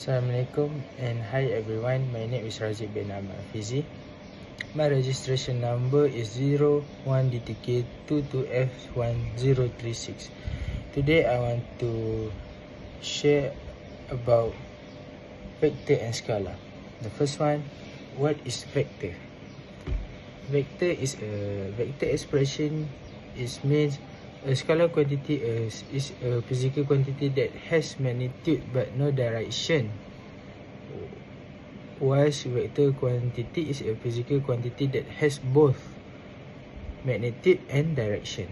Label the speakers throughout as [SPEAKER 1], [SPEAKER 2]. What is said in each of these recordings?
[SPEAKER 1] Assalamualaikum and hi everyone, my name is Razik bin Ahmad Fizi. My registration number is 01DTK22F1036. Today I want to share about vector and scalar. The first one, what is vector? Vector expression means a scalar quantity is a physical quantity that has magnitude but no direction. Whilst vector quantity is a physical quantity that has both magnitude and direction.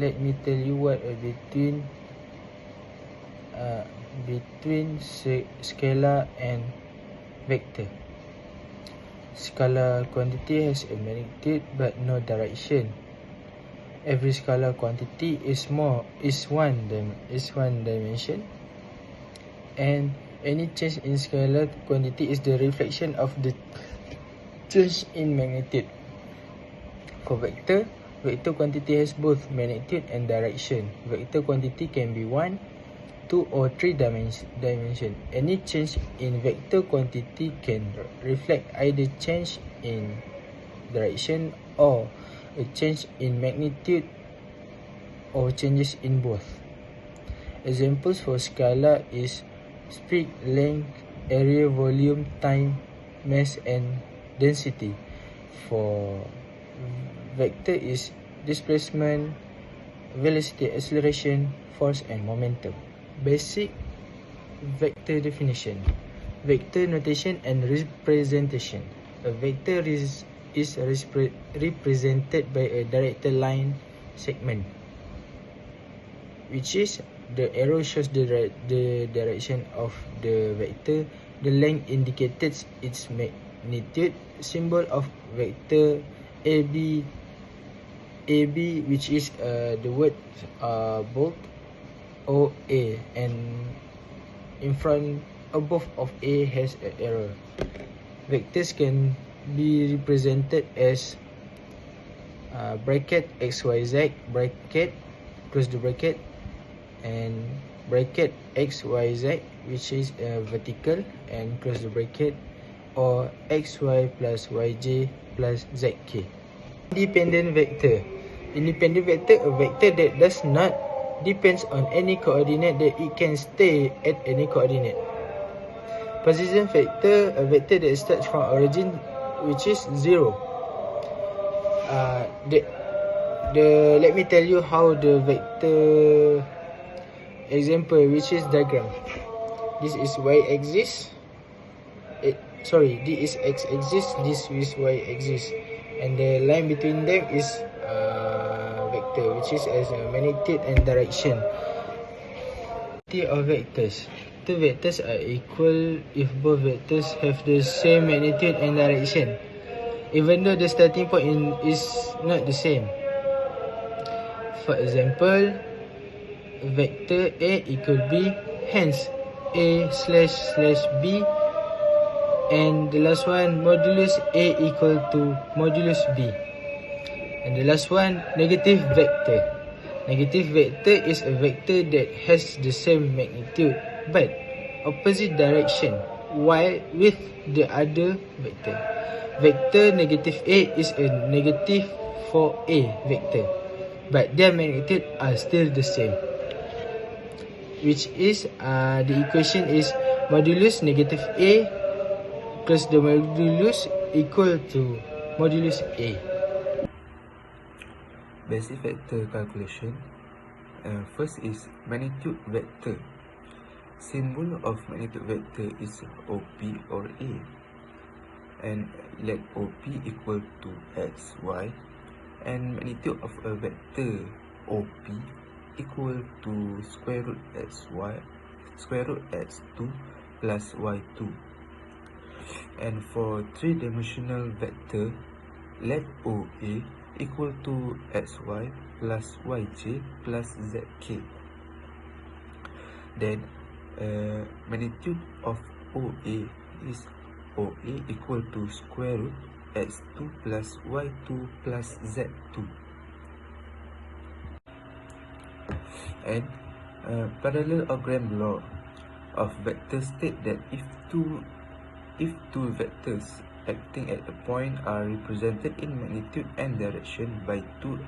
[SPEAKER 1] Let me tell you what between scalar and vector. Scalar quantity has a magnitude but no direction. Every scalar quantity is one dimension, and any change in scalar quantity is the reflection of the change in magnitude. For vector quantity has both magnitude and direction. Vector quantity can be 1, 2 or 3 dimension. Any change in vector quantity can reflect either change in direction or a change in magnitude or changes in both. Examples for scalar is speed, length, area, volume, time, mass and density. For vector is displacement, velocity, acceleration, force and momentum. Basic vector definition. Vector notation and representation. A vector is represented by a directed line segment, which is the arrow shows the direction of the vector. The length indicates its magnitude. Symbol of vector AB, which is the word bold, OA, and in front above of A has an arrow. Vectors can be represented as bracket XYZ, bracket, close the bracket, and bracket XYZ, which is vertical, and close the bracket, or XY plus YJ plus ZK. Independent vector. Independent vector, a vector that does not depends on any coordinate, that it can stay at any coordinate. Position vector, a vector that starts from origin, which is 0. Let me tell you how the vector example, which is diagram. This is y-axis. This is x-axis. This is y-axis, and the line between them is vector, which is as a magnitude and direction. Of vectors. Two vectors are equal if both vectors have the same magnitude and direction, even though the starting point is not the same. For example, vector A equal B, hence A slash B, and the last one modulus A equal to modulus B. And the last one, negative vector. Negative vector is a vector that has the same magnitude but opposite direction while with the other vector. Vector negative A is a negative for A vector, but their magnitude are still the same, which is the equation is modulus negative A plus the modulus equal to modulus A.
[SPEAKER 2] Basic vector calculation. First is magnitude vector. Symbol of magnitude vector is OP or A, and let OP equal to XY, and magnitude of a vector OP equal to square root x2 plus y2. And for three-dimensional vector, let OA equal to xy plus yj plus zk. Then magnitude of OA is OA equal to square root x2 plus y2 plus z2. And parallelogram law. of vector state that if two vectors acting at a point are represented in magnitude and direction by two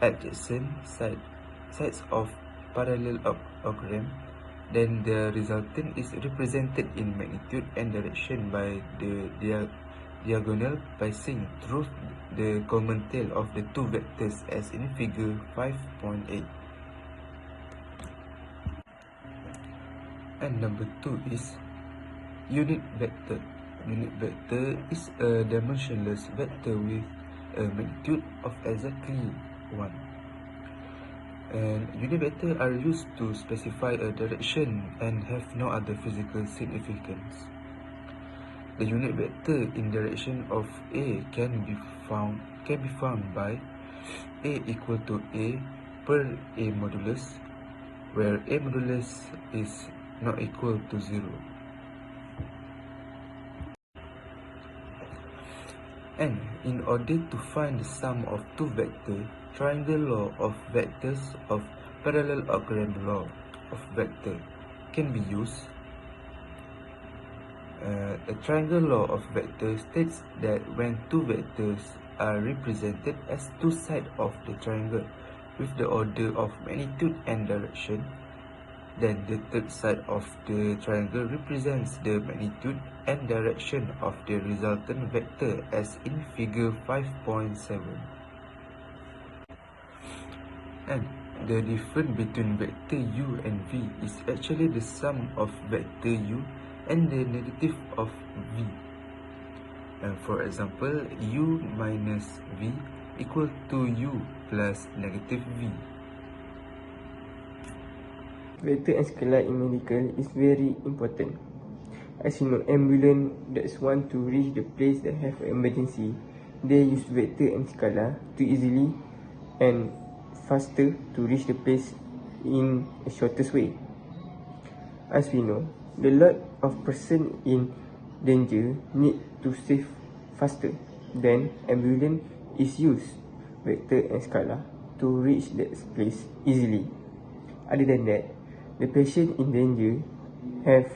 [SPEAKER 2] adjacent sides of parallelogram, then the resultant is represented in magnitude and direction by the diagonal passing through the common tail of the two vectors as in figure 5.8. And number 2 is unit vector. Unit vector is a dimensionless vector with a magnitude of exactly 1. And unit vector are used to specify a direction and have no other physical significance. The unit vector in direction of A can be found by A equal to A per A modulus, where A modulus is not equal to 0. And in order to find the sum of two vectors, triangle law of vectors of parallelogram law of vector can be used. The triangle law of vector states that when two vectors are represented as two sides of the triangle with the order of magnitude and direction, then the third side of the triangle represents the magnitude and direction of the resultant vector as in figure 5.7. And the difference between vector u and v is actually the sum of vector u and the negative of v. And for example, u minus v equal to u plus negative v.
[SPEAKER 3] Vector and scalar in medical is very important. As you know, ambulance that want to reach the place that have an emergency, they use vector and scalar to easily and faster to reach the place in the shortest way. As we know, the lot of person in danger need to save faster. Then ambulance is use vector and scalar to reach that place easily. Other than that, the patient in danger have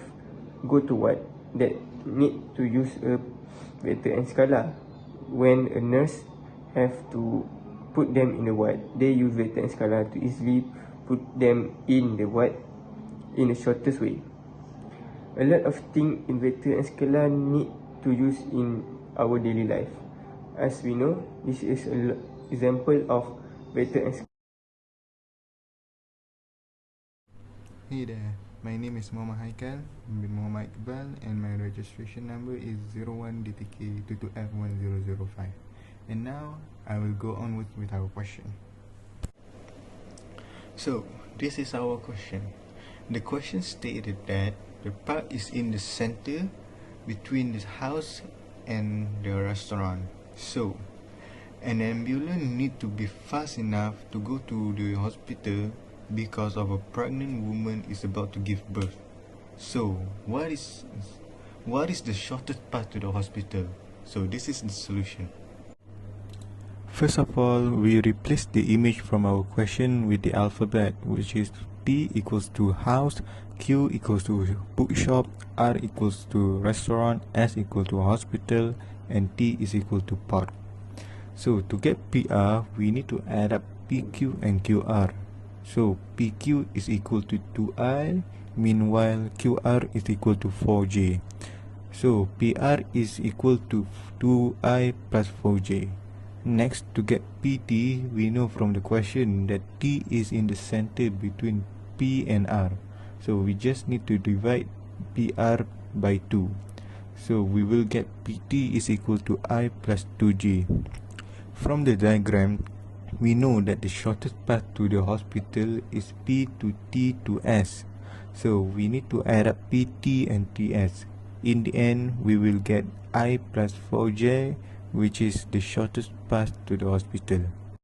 [SPEAKER 3] go to ward that need to use a vector and scalar. When a nurse have to put them in the ward, they use vector and scalar to easily put them in the ward in the shortest way. A lot of things in vector and scalar need to use in our daily life. As we know, this is an example of vector and scalar.
[SPEAKER 4] Hey there, my name is Muhammad Haikal bin Muhammad Iqbal and my registration number is 01DTK22F1005. And now I will go on with our question. So, this is our question. The question stated that the park is in the center between the house and the restaurant. So, an ambulance need to be fast enough to go to the hospital because of a pregnant woman is about to give birth. So, what is the shortest path to the hospital? So, this is the solution. First of all, we replace the image from our question with the alphabet, which is P equals to house, Q equals to bookshop, R equals to restaurant, S equals to hospital, and T is equal to park. So, to get PR, we need to add up PQ and QR. So PQ is equal to 2I, meanwhile QR is equal to 4J. So PR is equal to 2I plus 4J. Next, to get PT, we know from the question that T is in the center between P and R. So we just need to divide PR by 2. So we will get PT is equal to I plus 2J. From the diagram, we know that the shortest path to the hospital is P to T to S. So we need to add up PT and TS. In the end, we will get I plus 4J, which is the shortest path to the hospital.